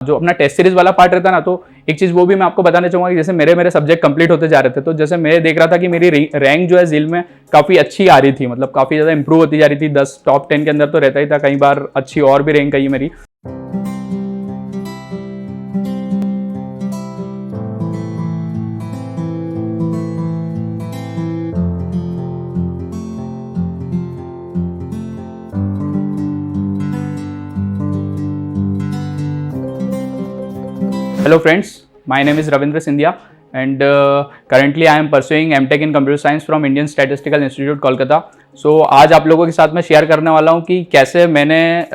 जो अपना test series वाला पार्ट रहता है ना, तो एक चीज़ वो भी मैं आपको बताना चाहूँगा कि जैसे मेरे सब्जेक्ट कंप्लीट होते जा रहे थे, तो जैसे मैं देख रहा था कि मेरी रैंक जो है जील में काफ़ी अच्छी आ रही थी, मतलब काफ़ी ज़्यादा इंप्रूव होती जा रही थी। 10 टॉप 10 के अंदर तो रहता ही था, कई बार अच्छी और भी रैंक आई है मेरी। Hello friends, my name is Ravindra Sindhia and currently I am pursuing MTech in Computer Science from Indian Statistical Institute, Kolkata. So आज आप लोगों के साथ मैं शेयर करने वाला हूँ कि कैसे मैंने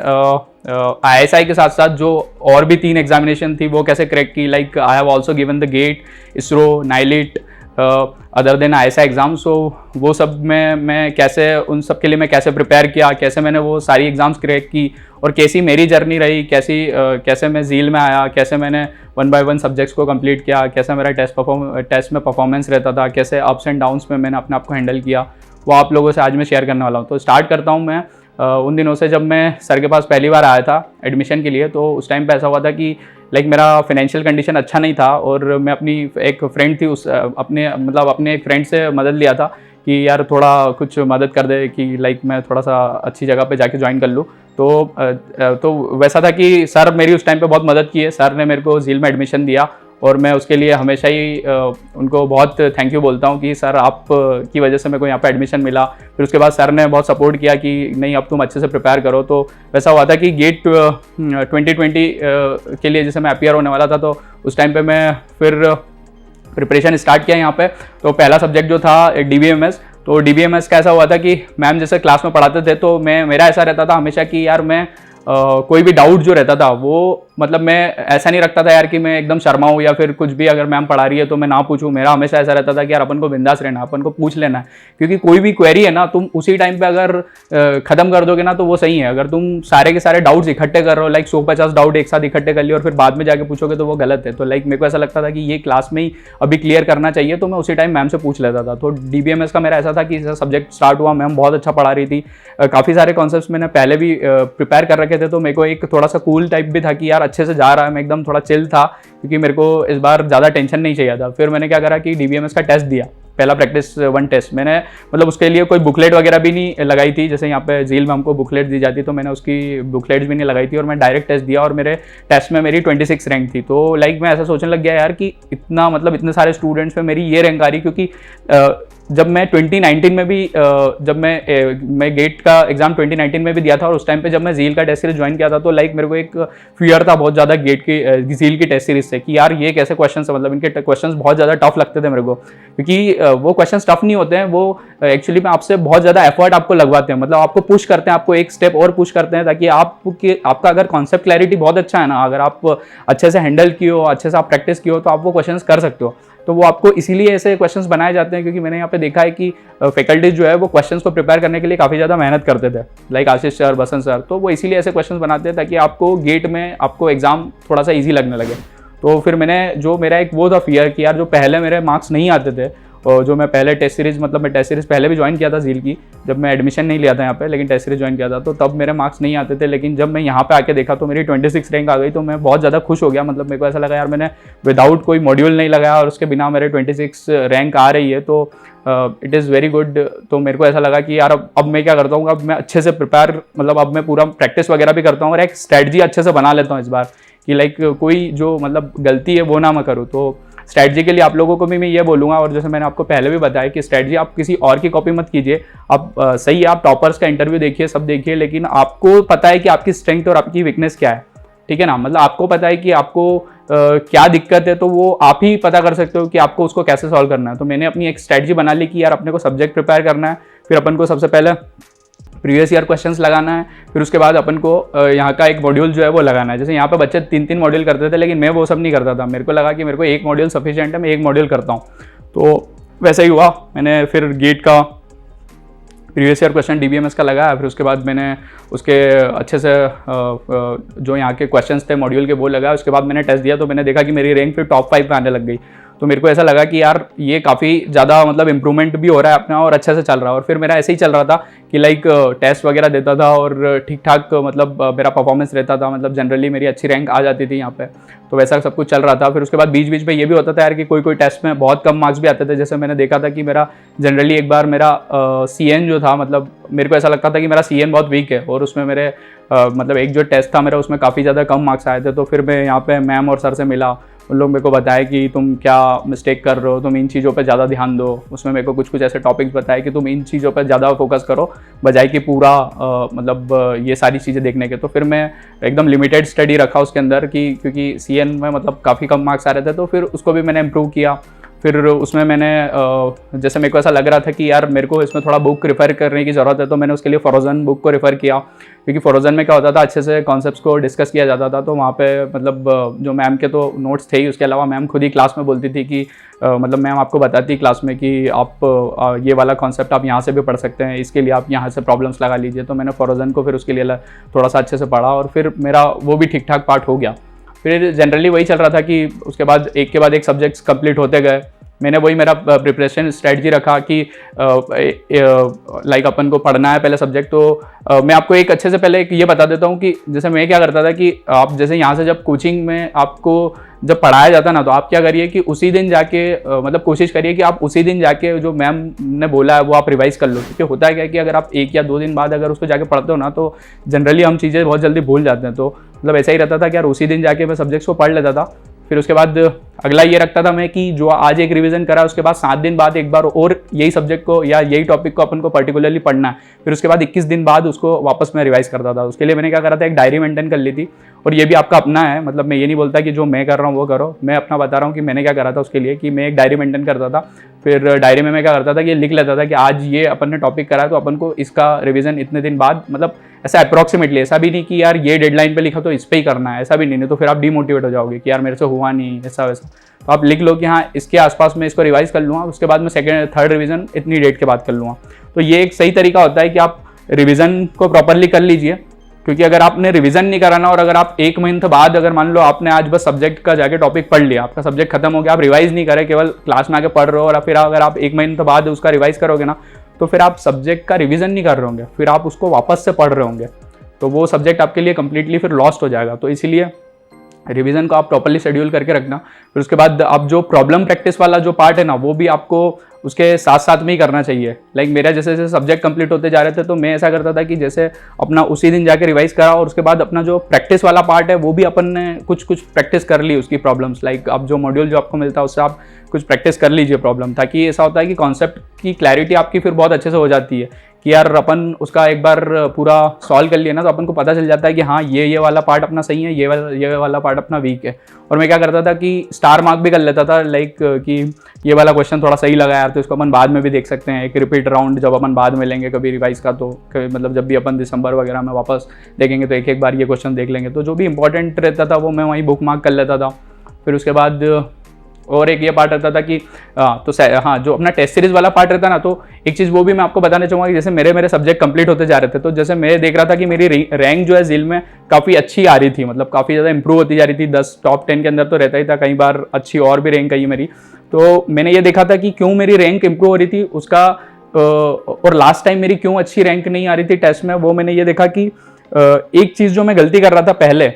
ISI के साथ साथ जो और भी 3 एग्जामिनेशन थी वो कैसे क्रैक की। Like I have also given the GATE, ISRO, NIELIT, other than ISI exam. So वो सब में मैं कैसे उन सब के लिए मैं कैसे प्रिपेयर किया, कैसे मैंने वो सारी एग्ज़ाम्स क्रैक की और कैसी मेरी जर्नी रही, कैसे मैं जील में आया, कैसे मैंने 1 by 1 सब्जेक्ट्स को कंप्लीट किया, कैसा मेरा टेस्ट में परफॉर्मेंस रहता था, कैसे अप्स एंड डाउन्स में मैंने अपने आप को हैंडल किया, वो आप लोगों से आज मैं शेयर करने वाला हूँ। तो स्टार्ट करता हूँ मैं उन दिनों से जब मैं सर के पास पहली बार आया था एडमिशन के लिए। तो उस टाइम पे ऐसा हुआ था कि लाइक मेरा फाइनेंशियल कंडीशन अच्छा नहीं था और मैं अपनी एक फ्रेंड थी अपने एक फ्रेंड से मदद लिया था कि यार थोड़ा कुछ मदद कर दे कि लाइक मैं थोड़ा सा अच्छी जगह पे जाके ज्वाइन कर लूँ। तो वैसा था कि सर मेरी उस टाइम पे बहुत मदद की है। सर ने मेरे को जील में एडमिशन दिया और मैं उसके लिए हमेशा ही उनको बहुत थैंक यू बोलता हूँ कि सर आप की वजह से मेरे को यहाँ पे एडमिशन मिला। फिर उसके बाद सर ने बहुत सपोर्ट किया कि नहीं अब तुम अच्छे से प्रिपेयर करो। तो वैसा हुआ था कि गेट 2020 के लिए जैसे मैं अपीयर होने वाला था, तो उस टाइम पे मैं फिर प्रिपरेशन स्टार्ट किया यहाँ पे। तो पहला सब्जेक्ट जो था DBMS, तो DBMS का ऐसा हुआ था कि मैम जैसे क्लास में पढ़ाते थे तो मेरा ऐसा रहता था हमेशा कि यार मैं कोई भी डाउट जो रहता था वो मतलब मैं ऐसा नहीं रखता था यार कि मैं एकदम शर्माऊँ या फिर कुछ भी अगर मैम पढ़ा रही है तो मैं ना पूछूं। मेरा हमेशा ऐसा रहता था कि यार अपन को बिंदास रहना, अपन को पूछ लेना है, क्योंकि कोई भी क्वेरी है ना तुम उसी टाइम पे अगर खत्म कर दोगे ना तो वो सही है। अगर तुम सारे के सारे डाउट्स इकट्ठे कर रहे हो, लाइक 150 डाउट एक साथ इकट्ठे कर लिए और फिर बाद में जाके पूछोगे तो वो गलत है। तो लाइक मेरे को ऐसा लगता था कि ये क्लास में ही अभी क्लियर करना चाहिए, तो मैं उसी टाइम मैम से पूछ लेता था। तो DBMS का मेरा ऐसा था कि सब्जेक्ट स्टार्ट हुआ, मैम बहुत अच्छा पढ़ा रही थी, काफ़ी सारे कॉन्सेप्ट्स मैंने पहले भी प्रिपेयर कर रखे थे, तो मेरे को एक थोड़ा सा कूल टाइप भी था कि यार अच्छे से जा रहा है, मैं एकदम थोड़ा चिल था क्योंकि मेरे को इस बार ज़्यादा टेंशन नहीं चाहिए था। फिर मैंने क्या करा कि DBMS का टेस्ट दिया, पहला प्रैक्टिस 1 टेस्ट। मैंने मतलब उसके लिए कोई बुकलेट वगैरह भी नहीं लगाई थी, जैसे यहाँ पे जील में हमको बुकलेट दी जाती, तो मैंने उसकी बुकलेट्स भी नहीं लगाई थी और मैं डायरेक्ट टेस्ट दिया और मेरे टेस्ट में मेरी 26 रैंक थी। तो लाइक मैं ऐसा सोचने लग गया यार कि इतने सारे स्टूडेंट्स में मेरी ये रैंक आ रही, क्योंकि जब मैं 2019 में भी जब मैं गेट का एग्जाम 2019 में भी दिया था और उस टाइम पे जब मैं जील का टेस्ट सीरीज ज्वाइन किया था तो लाइक मेरे को एक फियर था बहुत ज़्यादा गेट की जील की टेस्ट सीरीज से कि यार ये कैसे क्वेश्चन है, मतलब इनके क्वेश्चंस बहुत ज़्यादा टफ लगते थे मेरे को, क्योंकि वो क्वेश्चंस टफ नहीं होते हैं, वो एक्चुअली में आपसे बहुत ज़्यादा एफर्ट आपको लगवाते हैं, मतलब आपको पुश करते हैं, आपको एक स्टेप और पुश करते हैं ताकि आपका अगर कॉन्सेप्ट क्लैरिटी बहुत अच्छा है ना, अगर आप अच्छे से हैंडल किए हो, अच्छे से आप प्रैक्टिस किए हो तो आप वो क्वेश्चंस कर सकते हो। तो वो आपको इसीलिए ऐसे क्वेश्चंस बनाए जाते हैं, क्योंकि मैंने यहाँ पे देखा है कि फैकल्टीज जो है वो क्वेश्चंस को प्रिपेयर करने के लिए काफ़ी ज़्यादा मेहनत करते थे, लाइक आशीष सर, बसंत सर, तो वो इसीलिए ऐसे क्वेश्चंस बनाते हैं ताकि आपको गेट में आपको एग्जाम थोड़ा सा ईजी लगने लगे। तो फिर मेरा एक वो था फियर कि यार जो पहले मेरे मार्क्स नहीं आते थे और जो मैं पहले टेस्ट सीरीज मैं टेस्ट सीरीज पहले भी ज्वाइन किया था जील की, जब मैं एडमिशन नहीं लिया था यहाँ पे, लेकिन टेस्ट सीरीज ज्वाइन किया था, तो तब मेरे मार्क्स नहीं आते थे। लेकिन जब मैं यहाँ पे आके देखा तो मेरी 26 रैंक आ गई, तो मैं बहुत ज़्यादा खुश हो गया। मतलब मेरे को ऐसा लगा यार मैंने विदाउट कोई मॉड्यूल नहीं लगाया और उसके बिना मेरे 26 रैंक आ रही है, तो इट इज़ वेरी गुड। तो मेरे को ऐसा लगा कि यार अब मैं क्या करता हूँ, अब मैं अच्छे से प्रिपेयर, मतलब अब मैं पूरा प्रैक्टिस वगैरह भी करता हूँ और एक स्ट्रैटेजी अच्छे से बना लेता हूँ इस बार कि लाइक कोई जो मतलब गलती है वो ना मैं करूँ। तो स्ट्रैटेजी के लिए आप लोगों को भी मैं ये बोलूँगा, और जैसे मैंने आपको पहले भी बताया कि स्ट्रैटेजी आप किसी और की कॉपी मत कीजिए। आप सही है, आप टॉपर्स का इंटरव्यू देखिए, सब देखिए, लेकिन आपको पता है कि आपकी स्ट्रेंथ और आपकी वीकनेस क्या है, ठीक है ना, मतलब आपको पता है कि आपको क्या दिक्कत है, तो वो आप ही पता कर सकते हो कि आपको उसको कैसे सॉल्व करना है। तो मैंने अपनी एक स्ट्रैटेजी बना ली कि यार अपने को सब्जेक्ट प्रिपेयर करना है, फिर अपन को सबसे पहले प्रीवियस ईयर क्वेश्चंस लगाना है, फिर उसके बाद अपन को यहाँ का एक मॉड्यूल जो है वो लगाना है। जैसे यहाँ पे बच्चे 3-3 मॉड्यूल करते थे, लेकिन मैं वो सब नहीं करता था। मेरे को लगा कि मेरे को एक मॉड्यूल सफिशिएंट है, मैं एक मॉड्यूल करता हूँ। तो वैसा ही हुआ, मैंने फिर गेट का प्रीवियस ईयर क्वेश्चन DBMS का लगाया, फिर उसके बाद मैंने उसके अच्छे से जो यहाँ के क्वेश्चंस थे मॉड्यूल के वो लगाया। उसके बाद मैंने टेस्ट दिया तो मैंने देखा कि मेरी रैंक फिर टॉप 5 पे आने लग गई। तो मेरे को ऐसा लगा कि यार ये काफ़ी ज़्यादा मतलब इंप्रूवमेंट भी हो रहा है अपना और अच्छे से चल रहा है। और फिर मेरा ऐसे ही चल रहा था कि लाइक टेस्ट वगैरह देता था और ठीक ठाक मतलब मेरा परफॉर्मेंस रहता था, मतलब जनरली मेरी अच्छी रैंक आ जाती थी यहाँ पे, तो वैसा सब कुछ चल रहा था। फिर उसके बाद बीच बीच में ये भी होता था यार कि कोई कोई टेस्ट में बहुत कम मार्क्स भी आते थे। जैसे मैंने देखा था कि मेरा जनरली एक बार मेरा CN जो था, मतलब मेरे को ऐसा लगता था कि मेरा CN बहुत वीक है और उसमें मेरे मतलब एक जो टेस्ट था मेरा उसमें काफ़ी ज़्यादा कम मार्क्स आए थे। तो फिर मैं यहाँ पे मैम और सर से मिला, उन लोग मेरे को बताया कि तुम क्या मिस्टेक कर रहे हो, तुम इन चीज़ों पे ज़्यादा ध्यान दो। उसमें मेरे को कुछ कुछ ऐसे टॉपिक्स बताए कि तुम इन चीज़ों पे ज़्यादा फोकस करो बजाय कि पूरा मतलब ये सारी चीज़ें देखने के। तो फिर मैं एकदम लिमिटेड स्टडी रखा उसके अंदर कि क्योंकि CN में मतलब काफ़ी कम मार्क्स आ रहे थे, तो फिर उसको भी मैंने इम्प्रूव किया। फिर उसमें मैंने जैसे मेरे को ऐसा लग रहा था कि यार मेरे को इसमें थोड़ा बुक रेफ़र करने की ज़रूरत है, तो मैंने उसके लिए फोरोजन बुक को रेफ़र किया, क्योंकि फोरोजन में क्या होता था अच्छे से कॉन्सेप्ट्स को डिस्कस किया जाता था। तो वहाँ पे मतलब जो मैम के तो नोट्स थे ही, उसके अलावा मैम खुद ही क्लास में बोलती थी कि मतलब मैम आपको बताती क्लास में कि आप ये वाला कॉन्सेप्ट आप यहाँ से भी पढ़ सकते हैं, इसके लिए आप यहाँ से प्रॉब्लम्स लगा लीजिए। तो मैंने फोरोजन को फिर उसके लिए थोड़ा सा अच्छे से पढ़ा और फिर मेरा वो भी ठीक ठाक पार्ट हो गया। फिर जनरली वही चल रहा था कि उसके बाद एक सब्जेक्ट्स कंप्लीट होते गए। मैंने वही मेरा प्रिपरेशन स्ट्रेटजी रखा कि लाइक अपन को पढ़ना है पहले सब्जेक्ट। तो मैं आपको एक अच्छे से पहले ये बता देता हूँ कि जैसे मैं क्या करता था कि आप जैसे यहाँ से जब कोचिंग में आपको जब पढ़ाया जाता ना, तो आप क्या करिए कि उसी दिन जाके मतलब कोशिश करिए कि आप उसी दिन जाके जो मैम ने बोला है वो आप रिवाइज कर लो। क्योंकि होता है क्या कि अगर आप 1 या 2 दिन बाद अगर उसको जाके पढ़ते हो ना, तो जनरली हम चीज़ें बहुत जल्दी भूल जाते हैं। तो मतलब ऐसा ही रहता था कि यार उसी दिन जाके मैं सब्जेक्ट्स को पढ़ लेता था। फिर उसके बाद अगला ये रखता था मैं कि जो आज एक रिवीजन करा उसके बाद 7 दिन बाद एक बार और यही सब्जेक्ट को या यही टॉपिक को अपन को पर्टिकुलरली पढ़ना है। फिर उसके बाद 21 दिन बाद उसको वापस मैं रिवाइज करता था। उसके लिए मैंने क्या करा था, एक डायरी मेंटेन कर ली थी। और ये भी आपका अपना है, मतलब मैं ये नहीं बोलता कि जो मैं कर रहा हूँ वो करो, मैं अपना बता रहा हूँ कि मैंने क्या करा था उसके लिए, कि मैं एक डायरी मेंटेन करता था। फिर डायरी में मैं क्या करता था कि लिख लेता था कि आज ये अपन ने टॉपिक करा है तो अपन को इसका रिवीजन इतने दिन बाद, मतलब ऐसा अप्रॉक्सीमेटली, ऐसा भी नहीं कि यार ये डेडलाइन पे लिखा तो इस पे ही करना है, ऐसा भी नहीं, तो फिर आप डीमोटिवेट हो जाओगे कि यार मेरे से हुआ नहीं ऐसा वैसा। तो आप लिख लो कि हाँ इसके आसपास मैं इसको रिवाइज कर लूँगा, उसके बाद मैं सेकंड थर्ड रिवीजन इतनी डेट के बाद कर लूँगा। तो ये एक सही तरीका होता है कि आप रिवीजन को प्रॉपरली कर लीजिए। क्योंकि अगर आपने रिवीजन नहीं कराना और अगर आप 1 महीने बाद अगर मान लो आपने आज बस सब्जेक्ट का जाके टॉपिक पढ़ लिया, आपका सब्जेक्ट खत्म हो गया, आप रिवाइज नहीं करें, केवल क्लास में आके पढ़ रहे हो, और फिर अगर आप 1 महीने बाद उसका रिवाइज करोगे ना, तो फिर आप सब्जेक्ट का रिवीजन नहीं कर रहे होंगे, फिर आप उसको वापस से पढ़ रहे होंगे, तो वो सब्जेक्ट आपके लिए कंप्लीटली फिर लॉस्ट हो जाएगा। तो इसीलिए रिवीजन को आप प्रॉपर्ली शेड्यूल करके रखना। फिर उसके बाद आप जो प्रॉब्लम प्रैक्टिस वाला जो पार्ट है ना, वो भी आपको उसके साथ साथ में ही करना चाहिए। लाइक मेरा जैसे जैसे सब्जेक्ट कंप्लीट होते जा रहे थे, तो मैं ऐसा करता था कि जैसे अपना उसी दिन जाके रिवाइज करा और उसके बाद अपना जो प्रैक्टिस वाला पार्ट है वो भी अपन ने कुछ कुछ प्रैक्टिस कर ली उसकी प्रॉब्लम्स। लाइक अब जो मॉड्यूल जो आपको मिलता है उससे आप कुछ प्रैक्टिस कर लीजिए प्रॉब्लम, ताकि ऐसा होता है कि कॉन्सेप्ट की क्लैरिटी आपकी फिर बहुत अच्छे से हो जाती है कि यार अपन उसका एक बार पूरा सॉल्व कर लिया ना, तो अपन को पता चल जाता है कि हाँ ये वाला पार्ट अपना सही है, ये वाला पार्ट अपना वीक है। और मैं क्या करता था कि स्टार मार्क भी कर लेता था, लाइक कि ये वाला क्वेश्चन थोड़ा सही लगा यार, तो इसको अपन बाद में भी देख सकते हैं, एक रिपीट राउंड जब अपन बाद में लेंगे कभी रिवाइज का, तो मतलब जब भी अपन दिसंबर वगैरह में वापस देखेंगे तो एक एक बार ये क्वेश्चन देख लेंगे। तो जो भी इंपॉर्टेंट रहता था वो मैं वहीं बुक मार्क कर लेता था। फिर उसके बाद और एक ये पार्ट रहता था कि जो अपना टेस्ट सीरीज वाला पार्ट रहता ना, तो एक चीज़ वो भी मैं आपको बताना चाहूँगा कि जैसे मेरे सब्जेक्ट कंप्लीट होते जा रहे थे, तो जैसे मैं देख रहा था कि मेरी रैंक जो है जिल में काफ़ी अच्छी आ रही थी, मतलब काफ़ी ज़्यादा इंप्रूव होती जा रही थी। 10 टॉप 10 के अंदर तो रहता ही था, कई बार अच्छी और भी रैंक आई मेरी। तो मैंने ये देखा था कि क्यों मेरी रैंक इंप्रूव हो रही थी उसका, और लास्ट टाइम मेरी क्यों अच्छी रैंक नहीं आ रही थी टेस्ट में, वो मैंने ये देखा कि एक चीज़ जो मैं गलती कर रहा था पहले,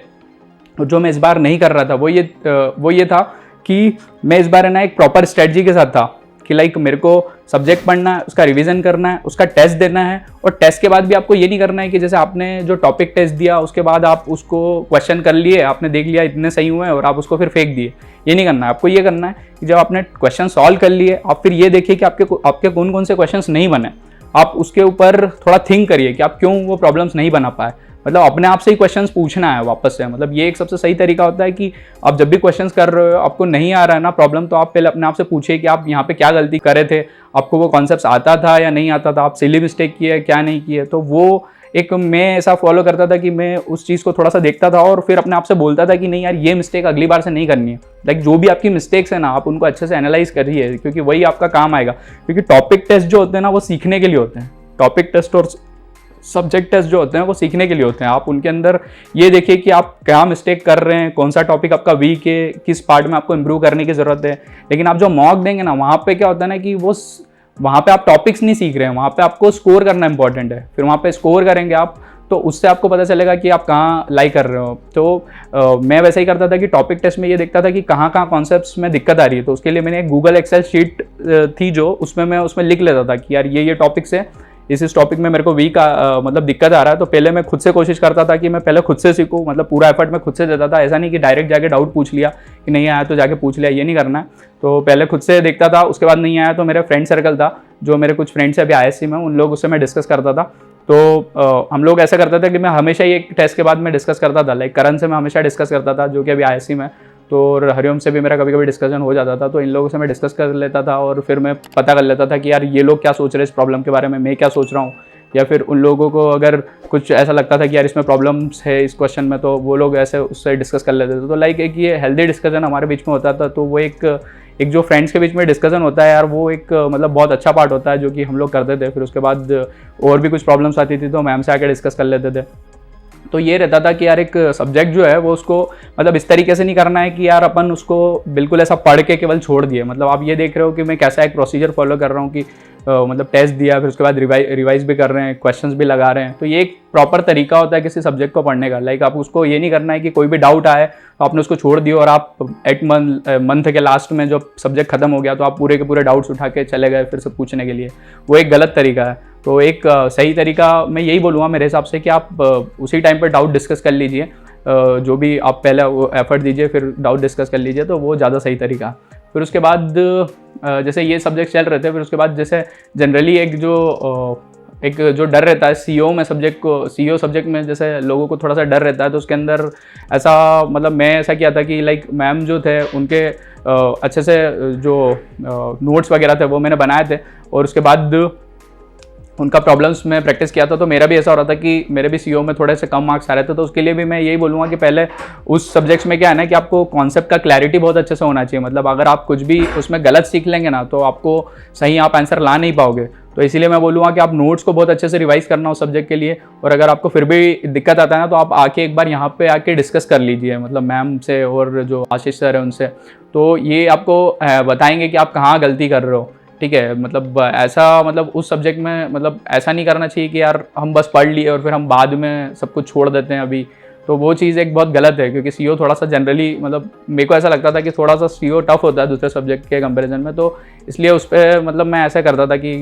जो मैं इस बार नहीं कर रहा था, वो ये था कि मैं इस बार है ना एक प्रॉपर स्ट्रेटजी के साथ था कि लाइक मेरे को सब्जेक्ट पढ़ना है, उसका रिवीजन करना है, उसका टेस्ट देना है, और टेस्ट के बाद भी आपको ये नहीं करना है कि जैसे आपने जो टॉपिक टेस्ट दिया उसके बाद आप उसको क्वेश्चन कर लिए, आपने देख लिया इतने सही हुए और आप उसको फिर फेंक दिए। ये नहीं करना है, आपको ये करना है कि जब आपने क्वेश्चन सॉल्व कर लिए, आप फिर ये देखिए कि आपके कौन कौन से क्वेश्चन नहीं बने, आप उसके ऊपर थोड़ा थिंक करिए कि आप क्यों वो प्रॉब्लम्स नहीं बना पाए। मतलब अपने आप से ही क्वेश्चंस पूछना है वापस से, मतलब ये एक सबसे सही तरीका होता है कि आप जब भी क्वेश्चंस कर रहे हो, आपको नहीं आ रहा है ना प्रॉब्लम, तो आप पहले अपने आप से पूछिए कि आप यहाँ पे क्या गलती करे थे, आपको वो कॉन्सेप्ट आता था या नहीं आता था, आप सिली मिस्टेक किए क्या नहीं किए। तो वो एक मैं ऐसा फॉलो करता था कि मैं उस चीज़ को थोड़ा सा देखता था और फिर अपने आप से बोलता था कि नहीं यार ये मिस्टेक अगली बार से नहीं करनी है। लाइक जो भी आपकी मिस्टेक्स है ना, आप उनको अच्छे से एनालाइज करिए, क्योंकि वही आपका काम आएगा। क्योंकि टॉपिक टेस्ट जो होते हैं ना, वो सीखने के लिए होते हैं। टॉपिक टेस्ट और सब्जेक्ट टेस्ट जो होते हैं वो सीखने के लिए होते हैं। आप उनके अंदर ये देखिए कि आप क्या मिस्टेक कर रहे हैं, कौन सा टॉपिक आपका वीक है, किस पार्ट में आपको इंप्रूव करने की ज़रूरत है। लेकिन आप जो मॉक देंगे ना, वहाँ पे क्या होता है ना कि वहाँ पे आप टॉपिक्स नहीं सीख रहे हैं, वहाँ पे आपको स्कोर करना इंपॉर्टेंट है। फिर वहाँ पे स्कोर करेंगे आप, तो उससे आपको पता चलेगा कि आप कहाँ लाइक कर रहे हो। तो मैं वैसे ही करता था कि टॉपिक टेस्ट में ये देखता था कि कहाँ कहाँ कॉन्सेप्ट्स में दिक्कत आ रही है। तो उसके लिए मैंने एक गूगल एक्सेल शीट थी जो उसमें मैं उसमें लिख लेता था कि यार ये टॉपिक्स है, इस टॉपिक में मेरे को वीक मतलब दिक्कत आ रहा है। तो पहले मैं खुद से कोशिश करता था कि मैं पहले खुद से सीखूं, मतलब पूरा एफर्ट मैं खुद से देता था। ऐसा नहीं कि डायरेक्ट जाके डाउट पूछ लिया कि नहीं आया तो जाके पूछ लिया, ये नहीं करना है। तो पहले खुद से देखता था, उसके बाद नहीं आया तो मेरा फ्रेंड सर्कल था, जो मेरे कुछ फ्रेंड्स है अभी ISC में, उन लोगों से मैं डिस्कस करता था। तो हम लोग ऐसा करते थे कि मैं हमेशा ही एक टेस्ट के बाद मैं डिस्कस करता था। लाइक करण से मैं हमेशा डिस्कस करता था, जो कि अभी ISC में। तो हरिओम से भी मेरा कभी कभी डिस्कशन हो जाता था। तो इन लोगों से मैं डिस्कस कर लेता था और फिर मैं पता कर लेता था कि यार ये लोग क्या सोच रहे हैं इस प्रॉब्लम के बारे में, मैं क्या सोच रहा हूँ। या फिर उन लोगों को अगर कुछ ऐसा लगता था कि यार इसमें प्रॉब्लम्स है इस क्वेश्चन में, तो वो लोग ऐसे उससे डिस्कस कर लेते थे। तो लाइक एक ये हेल्दी डिस्कशन हमारे बीच में होता था। तो वो एक जो फ्रेंड्स के बीच में डिस्कशन होता है यार, वो एक मतलब बहुत अच्छा पार्ट होता है जो कि हम लोग करते थे। फिर उसके बाद और भी कुछ प्रॉब्लम्स आती थी तो मैम से आके डिस्कस कर लेते थे। तो ये रहता था कि यार एक सब्जेक्ट जो है वो उसको मतलब इस तरीके से नहीं करना है कि यार अपन उसको बिल्कुल ऐसा पढ़ के केवल छोड़ दिए। मतलब आप ये देख रहे हो कि मैं कैसा एक प्रोसीजर फॉलो कर रहा हूँ कि मतलब टेस्ट दिया, फिर उसके बाद रिवाइज भी कर रहे हैं, क्वेश्चंस भी लगा रहे हैं। तो ये एक प्रॉपर तरीका होता है किसी सब्जेक्ट को पढ़ने का। लाइक आप उसको ये नहीं करना है कि कोई भी डाउट आए तो आपने उसको छोड़ दिया और आप एट मंथ के लास्ट में जो सब्जेक्ट खत्म हो गया तो आप पूरे के पूरे डाउट्स उठा के चले गए फिर से पूछने के लिए। वो एक गलत तरीका है। तो एक सही तरीका मैं यही बोलूँगा मेरे हिसाब से कि आप उसी टाइम पर डाउट डिस्कस कर लीजिए। जो भी आप पहले वो एफर्ट दीजिए फिर डाउट डिस्कस कर लीजिए, तो वो ज़्यादा सही तरीका। फिर उसके बाद जैसे ये सब्जेक्ट चल रहे थे, फिर उसके बाद जैसे जनरली एक जो डर रहता है सीओ सब्जेक्ट में जैसे लोगों को थोड़ा सा डर रहता है। तो उसके अंदर ऐसा मतलब मैं ऐसा किया था कि लाइक मैम जो थे उनके अच्छे से जो नोट्स वगैरह थे वो मैंने बनाए थे और उसके बाद उनका प्रॉब्लम्स में प्रैक्टिस किया था। तो मेरा भी ऐसा हो रहा था कि मेरे भी सीओ में थोड़े से कम मार्क्स आ रहे थे। तो उसके लिए भी मैं यही बोलूँगा कि पहले उस सब्जेक्ट्स में क्या है ना कि आपको कॉन्सेप्ट का क्लैरिटी बहुत अच्छे से होना चाहिए। मतलब अगर आप कुछ भी उसमें गलत सीख लेंगे ना तो आपको सही आप आंसर ला नहीं पाओगे। तो इसीलिए मैं बोलूँगा कि आप नोट्स को बहुत अच्छे से रिवाइज करना उस सब्जेक्ट के लिए। और अगर आपको फिर भी दिक्कत आता है ना तो आप आके एक बार यहाँ पे आके डिस्कस कर लीजिए, मतलब मैम से और जो आशीष सर है उनसे। तो ये आपको बताएंगे कि आप कहाँ गलती कर रहे हो। ठीक है, मतलब ऐसा मतलब उस सब्जेक्ट में मतलब ऐसा नहीं करना चाहिए कि यार हम बस पढ़ लिए और फिर हम बाद में सब कुछ छोड़ देते हैं अभी। तो वो चीज़ एक बहुत गलत है, क्योंकि सीओ थोड़ा सा जनरली मतलब मेरे को ऐसा लगता था कि थोड़ा सा सीओ टफ होता है दूसरे सब्जेक्ट के कंपैरिजन में। तो इसलिए उस पर मतलब मैं ऐसा करता था कि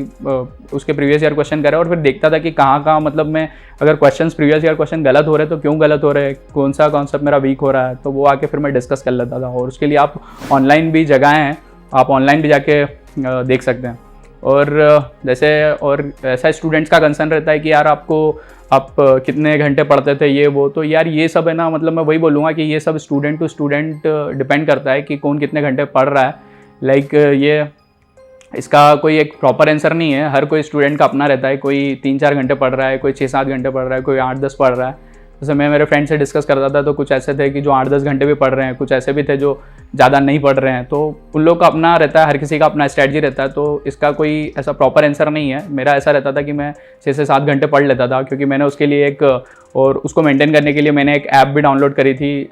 उसके प्रीवियस ईयर क्वेश्चन करे और फिर देखता था कि कहाँ मतलब मैं अगर प्रीवियस ईयर क्वेश्चन गलत हो रहे हैं तो क्यों गलत हो रहे हैं, कौन सा कॉन्सेप्ट मेरा वीक हो रहा है, तो वो आके फिर मैं डिस्कस कर लेता था। और उसके लिए आप ऑनलाइन भी जगहें हैं, आप ऑनलाइन भी जाके देख सकते हैं। और जैसे और ऐसा स्टूडेंट्स का कंसर्न रहता है कि यार आप कितने घंटे पढ़ते थे ये वो, तो यार ये सब है ना, मतलब मैं वही बोलूँगा कि ये सब स्टूडेंट टू स्टूडेंट डिपेंड करता है कि कौन कितने घंटे पढ़ रहा है। लाइक ये इसका कोई एक प्रॉपर आंसर नहीं है, हर कोई स्टूडेंट का अपना रहता है। कोई 3-4 घंटे पढ़ रहा है, कोई 6-7 घंटे पढ़ रहा है, कोई 8-10 पढ़ रहा है। जैसे मैं मेरे फ्रेंड से डिस्कस करता था तो कुछ ऐसे थे कि जो 8-10 घंटे भी पढ़ रहे हैं, कुछ ऐसे भी थे जो ज़्यादा नहीं पढ़ रहे हैं। तो उन लोग का अपना रहता है, हर किसी का अपना स्ट्रैटेजी रहता है। तो इसका कोई ऐसा प्रॉपर आंसर नहीं है। मेरा ऐसा रहता था कि मैं 6 से 7 घंटे पढ़ लेता था, क्योंकि मैंने उसके लिए और उसको मेंटेन करने के लिए मैंने एक ऐप भी डाउनलोड करी थी।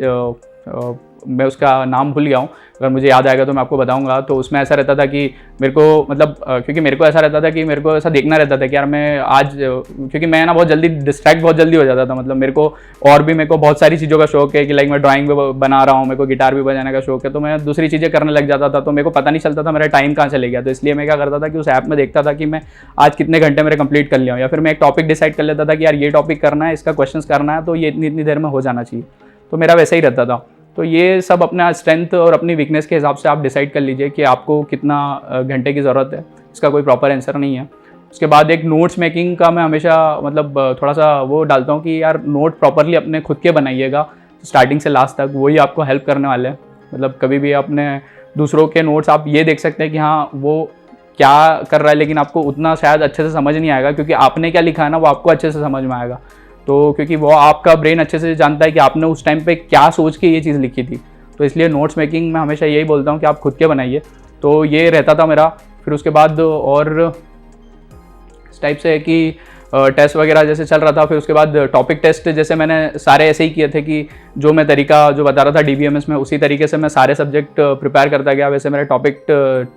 मैं उसका नाम भूल गया हूँ, अगर मुझे याद आएगा तो मैं आपको बताऊंगा। तो उसमें ऐसा रहता था कि मेरे को मतलब क्योंकि मेरे को ऐसा रहता था कि मेरे को ऐसा देखना रहता था कि यार मैं आज क्योंकि मैं ना बहुत जल्दी हो जाता था। मतलब मेरे को बहुत सारी चीज़ों का शौक है कि लाइक मैं ड्राइंग भी बना रहा हूँ, मेरे को गिटार भी बजाने का शौक है। तो मैं दूसरी चीज़ें करने लग जाता था, तो मेरे को पता नहीं चलता था मेरा टाइम कहाँ चले गया। तो इसलिए मैं क्या करता था कि उस ऐप में देखता था कि मैं आज कितने घंटे मेरे कंप्लीट कर लिया हूँ, या फिर मैं एक टॉपिक डिसाइड कर लेता था कि यार ये टॉपिक करना है, इसका क्वेश्चन करना है, तो ये इतनी देर में हो जाना चाहिए। तो मेरा वैसा ही रहता था। तो ये सब अपना स्ट्रेंथ और अपनी वीकनेस के हिसाब से आप डिसाइड कर लीजिए कि आपको कितना घंटे की ज़रूरत है। इसका कोई प्रॉपर आंसर नहीं है। उसके बाद एक नोट्स मेकिंग का मैं हमेशा मतलब थोड़ा सा वो डालता हूँ कि यार नोट प्रॉपरली अपने खुद के बनाइएगा स्टार्टिंग से लास्ट तक, वही आपको हेल्प करने वाले हैं। मतलब कभी भी अपने दूसरों के नोट्स आप ये देख सकते हैं कि हाँ वो क्या कर रहा है, लेकिन आपको उतना शायद अच्छे से समझ नहीं आएगा, क्योंकि आपने क्या लिखा है ना वो आपको अच्छे से समझ में आएगा। तो क्योंकि वो आपका ब्रेन अच्छे से जानता है कि आपने उस टाइम पे क्या सोच के ये चीज़ लिखी थी। तो इसलिए नोट्स मेकिंग में हमेशा यही बोलता हूँ कि आप खुद के बनाइए। तो ये रहता था मेरा। फिर उसके बाद और इस टाइप से है कि टेस्ट वगैरह जैसे चल रहा था, फिर उसके बाद टॉपिक टेस्ट जैसे मैंने सारे ऐसे ही किए थे कि जो मैं तरीका जो बता रहा था DBMS में, उसी तरीके से मैं सारे सब्जेक्ट प्रिपेयर करता गया। वैसे मेरे टॉपिक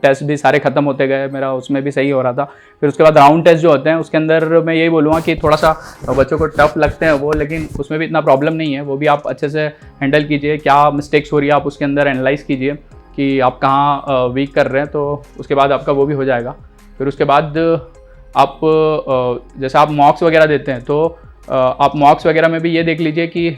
टेस्ट भी सारे खत्म होते गए, मेरा उसमें भी सही हो रहा था। फिर उसके बाद राउंड टेस्ट जो होते हैं उसके अंदर मैं यही बोलूँगा कि थोड़ा सा बच्चों को टफ लगते हैं वो, लेकिन उसमें भी इतना प्रॉब्लम नहीं है, वो भी आप अच्छे से हैंडल कीजिए। क्या मिस्टेक्स हो रही है आप उसके अंदर एनालाइज कीजिए कि आप कहाँ वीक कर रहे हैं, तो उसके बाद आपका वो भी हो जाएगा। फिर उसके बाद आप जैसे आप मॉक्स वगैरह देते हैं, तो आप मॉक्स वगैरह में भी ये देख लीजिए कि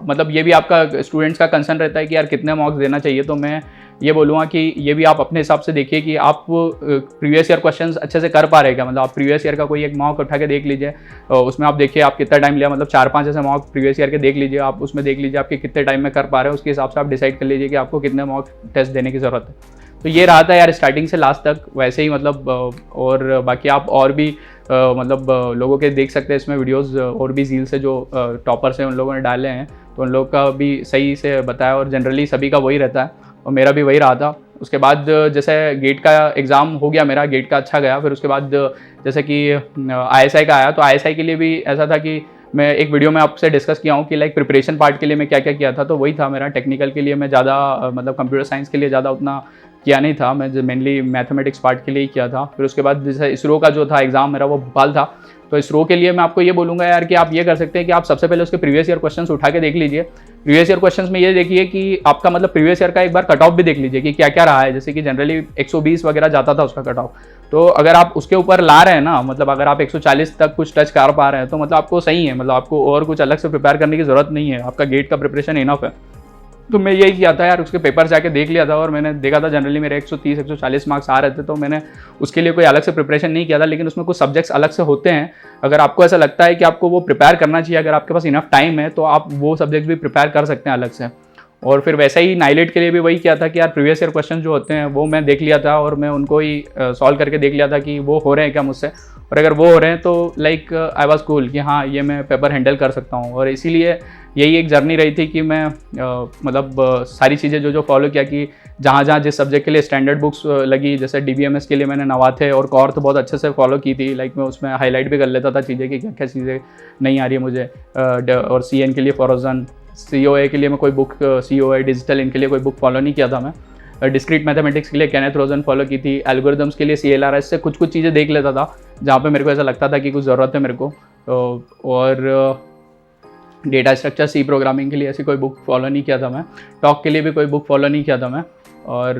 मतलब ये भी आपका स्टूडेंट्स का कंसर्न रहता है कि यार कितने मॉक्स देना चाहिए। तो मैं ये बोलूँगा कि ये भी आप अपने हिसाब से देखिए कि आप प्रीवियस ईयर क्वेश्चंस अच्छे से कर पा रहे हैं क्या। मतलब आप प्रीवियस ईयर का कोई एक मॉक उठा के देख लीजिए, उसमें आप देखिए आप कितना टाइम लिया, मतलब 4-5 ऐसे मॉक प्रीवियस ईयर के देख लीजिए, आप उसमें देख लीजिए आपके कितने टाइम में कर पा रहे हैं, उसके हिसाब से आप डिसाइड कर लीजिए कि आपको कितने मॉक टेस्ट देने की ज़रूरत है। तो ये रहा था यार स्टार्टिंग से लास्ट तक, वैसे ही मतलब और बाकी आप और भी मतलब लोगों के देख सकते हैं इसमें वीडियोस, और भी झील से जो टॉपर्स हैं उन लोगों ने डाले हैं, तो उन लोग का भी सही से बताया, और जनरली सभी का वही रहता है और मेरा भी वही रहा था। उसके बाद जैसे गेट का एग्ज़ाम हो गया मेरा, गेट का अच्छा गया। फिर उसके बाद जैसे कि ISI का आया, तो ISI के लिए भी ऐसा था कि मैं एक वीडियो में आपसे डिस्कस किया हूँ कि लाइक प्रिपरेशन पार्ट के लिए मैं क्या क्या किया था, तो वही था मेरा। टेक्निकल के लिए मैं ज़्यादा मतलब कंप्यूटर साइंस के लिए ज़्यादा उतना किया नहीं था, मैं मेनली मैथमेटिक्स पार्ट के लिए ही किया था। फिर उसके बाद जैसे इसरो का जो था एग्ज़ाम मेरा वो भोपाल था, तो इसरो के लिए मैं आपको ये बोलूँगा यार कि आप ये कर सकते हैं कि आप सबसे पहले उसके प्रीवियस ईयर क्वेश्चंस उठा के देख लीजिए। प्रीवियस ईयर क्वेश्चंस में ये देखिए कि आपका मतलब प्रीवियस ईयर का एक बार कट ऑफ भी देख लीजिए कि क्या क्या रहा है। जैसे कि जनरली 120 वगैरह जाता था उसका कट ऑफ, तो अगर आप उसके ऊपर ला रहे हैं ना, मतलब अगर आप 140 तक कुछ टच कर पा रहे हैं तो मतलब आपको सही है, मतलब आपको और कुछ अलग से प्रिपेयर करने की ज़रूरत नहीं है, आपका गेट का प्रिपरेशन इनफ है। तो मैं यही किया था यार, उसके पेपर जाके देख लिया था और मैंने देखा था जनरली मेरे 130-140 मार्क्स आ रहे थे, तो मैंने उसके लिए कोई अलग से प्रिपरेशन नहीं किया था। लेकिन उसमें कुछ सब्जेक्ट्स अलग से होते हैं, अगर आपको ऐसा लगता है कि आपको वो प्रिपेयर करना चाहिए, अगर आपके पास इनफ टाइम है तो आप वो सब्जेक्ट भी प्रिपेयर कर सकते हैं अलग से। और फिर वैसा ही नाइलेट के लिए भी वही किया था कि यार प्रीवियस ईयर क्वेश्चन जो होते हैं वो मैं देख लिया था और मैं उनको ही सॉल्व करके देख लिया था कि वो हो रहे हैं क्या मुझसे, और अगर वो हो रहे हैं तो लाइक आई वाज कूल कि हाँ ये मैं पेपर हैंडल कर सकता हूँ। और इसीलिए यही एक जर्नी रही थी कि मैं मतलब सारी चीज़ें जो फॉलो किया कि जहाँ जहाँ जिस सब्जेक्ट के लिए स्टैंडर्ड बुक्स लगी, जैसे DBMS के लिए मैंने नवाथे और कॉर्थ बहुत अच्छे से फॉलो की थी। लाइक मैं उसमें हाईलाइट भी कर लेता था चीज़ें कि क्या क्या चीज़ें नहीं आ रही है मुझे। और CN के लिए फॉरोजन, COA के लिए मैं कोई बुक, COA डिजिटल, इनके लिए कोई बुक फॉलो नहीं किया था मैं। डिस्क्रीट मैथमेटिक्स के लिए केनेथ रोजन फॉलो की थी। एल्गोरिदम्स के लिए CLRS से कुछ चीज़ें देख लेता था जहाँ पे मेरे को ऐसा लगता था कि कुछ ज़रूरत है मेरे को। और डेटा स्ट्रक्चर, C प्रोग्रामिंग के लिए ऐसी कोई बुक फॉलो नहीं किया था मैं। टॉक के लिए भी कोई बुक फॉलो नहीं किया था मैं। और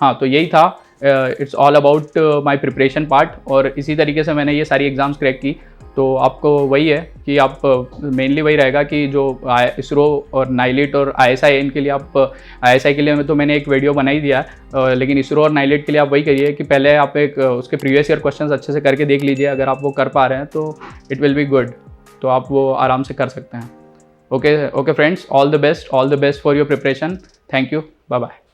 हाँ, तो यही था, it's all about my preparation part. और इसी तरीके से मैंने ये सारी एग्ज़ाम्स क्रैक की। तो आपको वही है कि आप मेनली वही रहेगा कि जो इसरो और नाइलेट और ISI, इनके लिए आप ISI के लिए तो मैंने एक वीडियो बना ही दिया है, लेकिन इसरो और नाइलेट के लिए आप वही करिए कि पहले आप एक उसके प्रीवियस ईयर क्वेश्चंस अच्छे से करके देख लीजिए। अगर आप वो कर पा रहे हैं तो इट विल बी गुड, तो आप वो आराम से कर सकते हैं। Okay friends, all the best for your preparation. Thank you, bye bye.